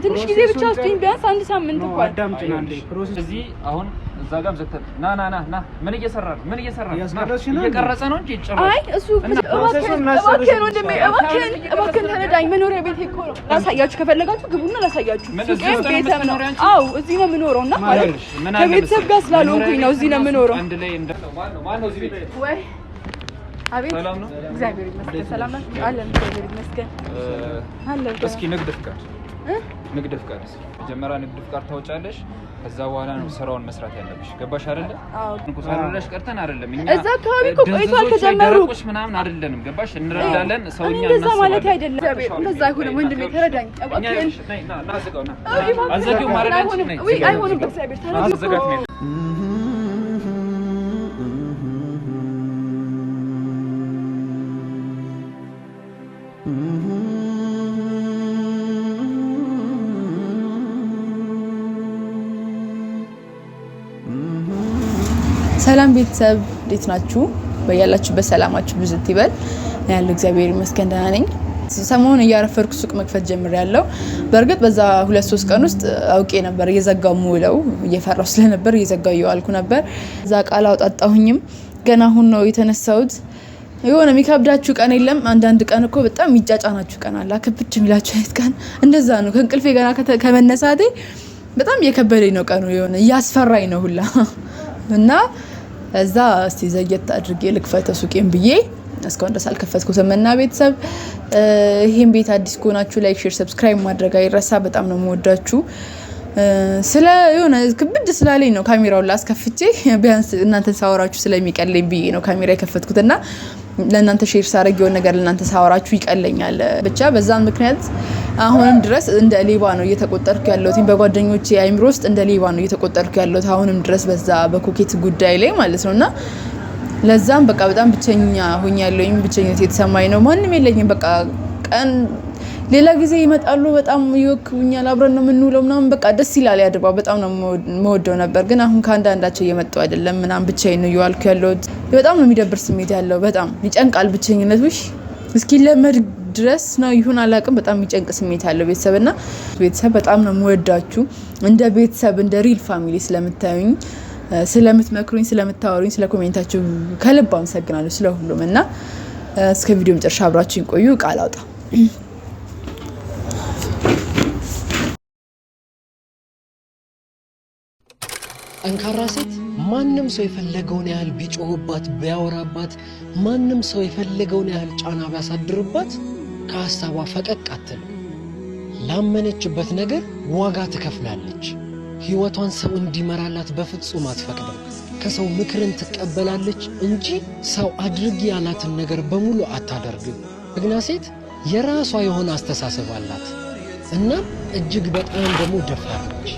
ትንሽ ጊዜ ብቻ አስቱኝ ቢያንስ አንድ ሳምንት እንኳን አዳምጪና አንዴ ፕሮሰስ እዚህ አሁን እዛ ጋር ዘግተን ና ምን እየሰራ እየቀረጸ ነው እንጂ ጭራሽ አይ እሱ እባክህን ወንድሜ እባክህን ተረዳኝ መኖሪያ ቤቴ እኮ ነው ላሳያችሁ ከፈለጋችሁ ግቡና ላሳያችሁ ቤተሰብ ነው አዎ እዚህ ነው የምኖረውና ማለት ከቤተሰብ ጋር ስላልሆንኩኝ ነው እዚህ ነው የምኖረው አንድ ላይ ማነው እዚህ ቤት ወይ አቤት ሰላም ነው እግዚአብሔር ይመስገን ሰላም ነው አለን እግዚአብሔር ይመስገን አለን እስኪ ንግድ ፍቃድ መጀመሪያ ንግድ ፍቃድ ታወጫለሽ ከዛ በኋላ ነው ስራውን መስራት ያለብሽ ገባሽ አይደለ አዎ ንቁሳለሽ ቀርተን አይደለም እኛ እዛ አካባቢ እኮ ቆይቷል ከጀመሩ ምናምን አይደለም ገባሽ እንረዳለን ሰውኛ እንደዛ ማለት አይደለም እንደዛ አይሆንም ወንድሜ ተረዳኝ እባክህን ና ዝጋው ና አዘጊው ማረጋች ነኝ ወይ አይሆንም በእግዚአብሔር ተረዳኝ ሰላም ቤተሰብ እንዴት ናችሁ? በያላችሁበት ሰላማችሁ ብዝት ይበል። ያለው እግዚአብሔር ይመስገን ደህና ነኝ። ሰሞኑን እያረፈርኩ ሱቅ መክፈት ጀምሬያለሁ። በእርግጥ በዛ 2-3 ቀን ውስጥ አውቄ ነበር እየዘጋው ሙለው እየፈራው ስለነበር እየዘጋው ይዋልኩ ነበር። እዛ ቃል አውጣጣሁኝም ገና አሁን ነው የተነሳሁት። የሆነ የሚከብዳችሁ ቀን የለም። አንዳንድ ቀን እኮ በጣም የሚጫጫናችሁ ቀን አለ። ከብድ የሚላችሁ አይነት ቀን እንደዛ ነው። ከእንቅልፌ ገና ከመነሳቴ በጣም እየከበደኝ ነው ቀኑ የሆነ እያስፈራኝ ነው ሁላ እና እዛ እስቲ ዘየት አድርጌ ልክፈተ ሱቄን ብዬ እስካሁን ድረስ አልከፈትኩትም እና ቤተሰብ ይሄን ቤት አዲስ ከሆናችሁ ላይክ ሼር ሰብስክራይብ ማድረግ አይረሳ በጣም ነው የምወዳችሁ ስለ የሆነ ክብድ ስላለኝ ነው ካሜራውን ላስከፍቼ ቢያንስ እናንተን ሳወራችሁ ስለሚቀለኝ ብዬ ነው ካሜራ የከፈትኩትና ለእናንተ ሼር ሳረግ የሆነ ነገር ለእናንተ ሳወራችሁ ይቀለኛል ብቻ በዛን ምክንያት አሁንም ድረስ እንደ ሌባ ነው እየተቆጠርኩ ያለሁት በጓደኞቼ አይምሮ ውስጥ እንደ ሌባ ነው እየተቆጠርኩ ያለሁት አሁንም ድረስ በዛ በኮኬት ጉዳይ ላይ ማለት ነውና ለዛም በቃ በጣም ብቸኛ ሆኛለሁኝ ብቸኝነት የተሰማኝ ነው ማንንም የለኝም በቃ ቀን ሌላ ጊዜ ይመጣሉ በጣም ይወክቡኛል አብረን ነው የምንውለው ምናምን በቃ ደስ ይላል ያድባ በጣም ነው መወደው ነበር ግን አሁን ካንዳንዳቸው እየመጣው አይደለም ምናምን ብቻዬን ነው ያልኩ ያለሁት በጣም ነው የሚደብር ስሜት ያለው በጣም ይጨንቃል ብቸኝነት ውሽ እስኪ ለመድ ድረስ ነው ይሁን አላቅም በጣም የሚጨንቅ ስሜት ያለው ቤተሰብ በጣም ነው የምወዳችሁ እንደ ቤተሰብ እንደ ሪል ፋሚሊ ስለምታዩኝ ስለምትመክሩኝ ስለምታወሩኝ ስለ ኮሜንታችሁ ከልብ አመሰግናለሁ ስለሁሉም እና እስከ ቪዲዮ መጨረሻ አብራችሁኝ ቆዩ ቃል አውጣ ጠንካራ ሴት ማንንም ሰው የፈለገውን ያህል ቢጮህባት ቢያወራባት ማንንም ሰው የፈለገውን ያህል ጫና ቢያሳድርባት ከሐሳቧ ፈቀቅ አትልም ላመነችበት ነገር ዋጋ ትከፍላለች ህይወቷን ሰው እንዲመራላት በፍጹም አትፈቅድም ከሰው ምክርን ትቀበላለች እንጂ ሰው አድርጊ ያላትን ነገር በሙሉ አታደርግም ጀግና ሴት የራሷ የሆነ አስተሳሰብ አላት እና እጅግ በጣም ደግሞ ደፋር ነች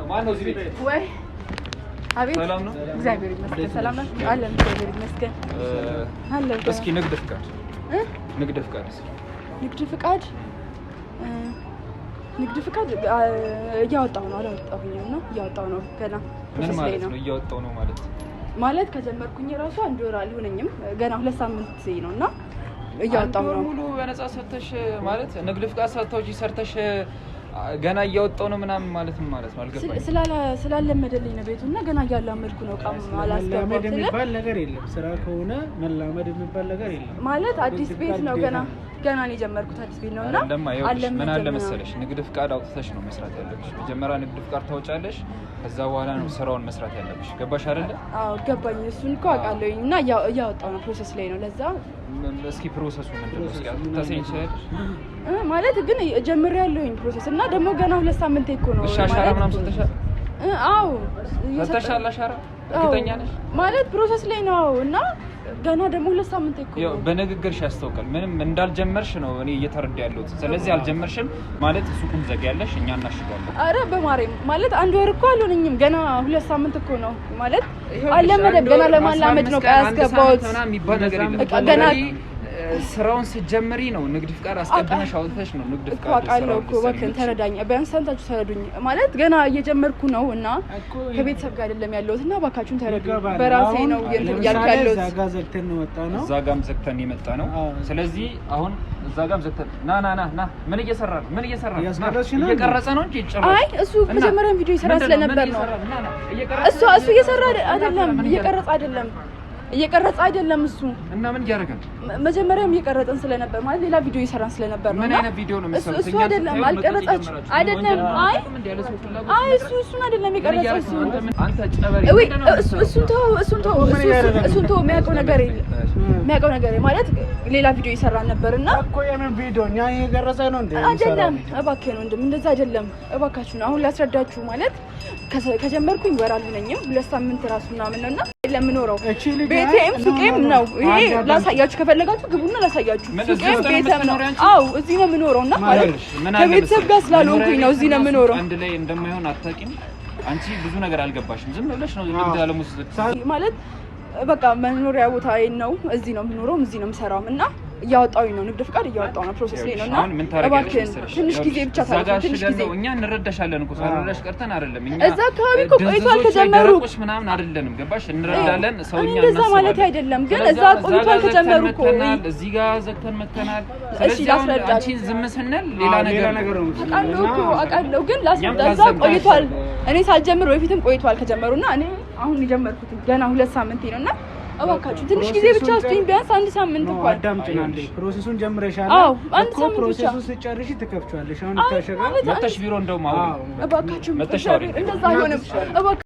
ማነው እዚህ ቤት ወይ አቤት ሰላም ነው እግዚአብሔር ይመስገን ሰላም ነው አለን እግዚአብሔር ይመስገን አለን እስኪ ንግድ ፍቃድ ንግድ ፍቃድ እያወጣሁ ነው አላወጣሁኝም ነው እያወጣሁ ነው ገና ምን ማለት ነው እያወጣሁ ነው ማለት ከጀመርኩኝ ራሱ አንድ ወር አልሆነኝም ገና 2 ሳምንት ነውና እያወጣሁ ነው ሙሉ በነፃ ሰተሽ ማለት ንግድ ፍቃድ ሳታውጪ ሰርተሽ ገና እያወጣው ነው ምናምን ማለት ነው አልገባኝ ስላለመደልኝ ነው ቤቱና ገና እያላመድኩ ነው ቃም አላስገባም የሚባል ነገር የለም ስራ ከሆነ መላመድ የሚባል ነገር የለም ማለት አዲስ ቤት ነው ገና ነው የጀመርኩት አዲስ ቤት ነውና ምን አለ መሰለሽ ንግድ ፍቃድ አውጥተሽ ነው መስራት ያለብሽ መጀመሪያ ንግድ ፍቃድ ታወጫለሽ ከዛ በኋላ ነው ስራውን መስራት ያለብሽ ገባሽ አይደለ አዎ ገባኝ እሱን እኮ አውቃለሁኝና እያወጣው ነው ፕሮሰስ ላይ ነው ለዛ እስኪ ፕሮሰሱ ምንድነው እስኪ ታሰኝቻለሽ ማለት ግን ጀምሬያለሁኝ ፕሮሰስ እና ደግሞ ገና 2 ሳምንት እኮ ነው ሻሻራ ምናምን ሰተሻል አዎ ሰተሻል ሻሻራ እርግጠኛ ነሽ ማለት ፕሮሰስ ላይ ነው እና ገና ደግሞ 2 ሳምንት እኮ ነው በንግግርሽ ያስተውቃል ምንም እንዳልጀመርሽ ነው እኔ እየተረዳ ያለሁት ስለዚህ አልጀመርሽም ማለት ሱቁን ዘጋያለሽ እኛ እናሽጋለን አረ በማርያም ማለት አንድ ወር እኮ አልሆነኝም ገና 2 ሳምንት እኮ ነው ማለት አለመደ ገና ለማላመድ ነው ያስገባሁት ምናምን የሚባል ነገር የለም ገና ስራውን ስትጀምሪ ነው ንግድ ፍቃድ አስቀድመሽ አውጥተሽ ነው ንግድ ፍቃድ አውቃለሁ እኮ በከን ተረዳኝ ቢያንስ ሰንታችሁ ተረዱኝ ማለት ገና እየጀመርኩ ነው እና ከቤተሰብ ጋር አይደለም ያለሁት እና ባካችሁን ተረዱኝ በራሴ ነው ያልካለሁት እዛ ጋር ዘግተን ነው ወጣ ነው እዛ ጋርም ዘግተን የመጣ ነው ስለዚህ አሁን እዛ ጋርም ዘግተን ና ምን እየሰራ ነው እየቀረጸ ነው እንጂ ጭራሽ አይ እሱ መጀመሪያም ቪዲዮ ይሰራ ስለነበር ነው እሱ እየሰራ አይደለም እየቀረጸ አይደለም እሱ እና ምን ያደርጋል መጀመሪያም እየቀረጸን ስለነበር ማለት ሌላ ቪዲዮ ይሰራን ስለነበር ነው ምን አይነት ቪዲዮ ነው መሰለኝ እሱ አይደለም አልቀረጻችሁ አይደለም አይ እሱን አይደለም የቀረጸው እሱ አንተ ጨበሬ እሱን ተው የሚያውቀው ነገር ማለት ሌላ ቪዲዮ ይሰራን ነበርና እኮ የምን ቪዲዮ እኛ እየቀረጸ ነው እንዴ አይደለም እባክህ ነው እንደዛ አይደለም እባካችሁ አሁን ላስረዳችሁ ማለት ከጀመርኩኝ ወር አልሆነኝም 2 ሳምንት ራሱ ምናምን ነውና ለምኖረው ቤቴም ሱቄም ነው ይሄ ላሳያችሁ ከፈለጋችሁ ግቡና ላሳያችሁ ሱቄም ቤቴም ነው አው እዚህ ነው የምኖረውና ማለት ከቤተሰብ ጋር ስላልሆንኩኝ ነው እዚህ ነው የምኖረው አንድ ላይ እንደማይሆን አታውቂም አንቺ ብዙ ነገር አልገባሽም ዝም ብለሽ ነው ንግድ ዓለም ውስጥ ማለት በቃ መኖሪያ ቦታዬ ነው እዚህ ነው የምኖረው እዚህ ነው የምሰራው እና ያወጣው ነው ንግድ ፍቃድ ያወጣው ነው ፕሮሰስ ላይ ነውና እባክህ ትንሽ ጊዜ ብቻ ታዲያ ትንሽ ጊዜ እኛ እንረዳሻለን እኮ ሳንረዳሽ ቀርተን አይደለም እኛ እዛ አካባቢ እኮ ቆይቷል ከጀመሩ ምናምን አይደለም ገባሽ እንረዳለን ሰውኛ እንደዛ ማለት አይደለም ግን እዛ ቆይቷል ከጀመሩ እኮ እዚህ ጋር ዘግተን መተናል ስለዚህ አንቺ ዝም ስንል ሌላ ነገር ነው አቃለው ግን ላስረዳ እዛ ቆይቷል እኔ ሳልጀምር በፊትም ቆይቷል ከጀመሩና እኔ አሁን የጀመርኩት ገና 2 ሳምንት ነውና እባካችሁ ትንሽ ጊዜ ብቻ አስጡኝ ቢያንስ 1 ሳምንት እንኳን አዳምጪናለሽ ፕሮሰሱን ጀምረሻል አዎ 1 ሳምንት ፕሮሰሱን ስጨርሺ ትከፍቻለሽ አሁን ታሸጋ መተሽ ቢሮ እንደው ማው እባካችሁ እንደዛ አይሆንም እባካችሁ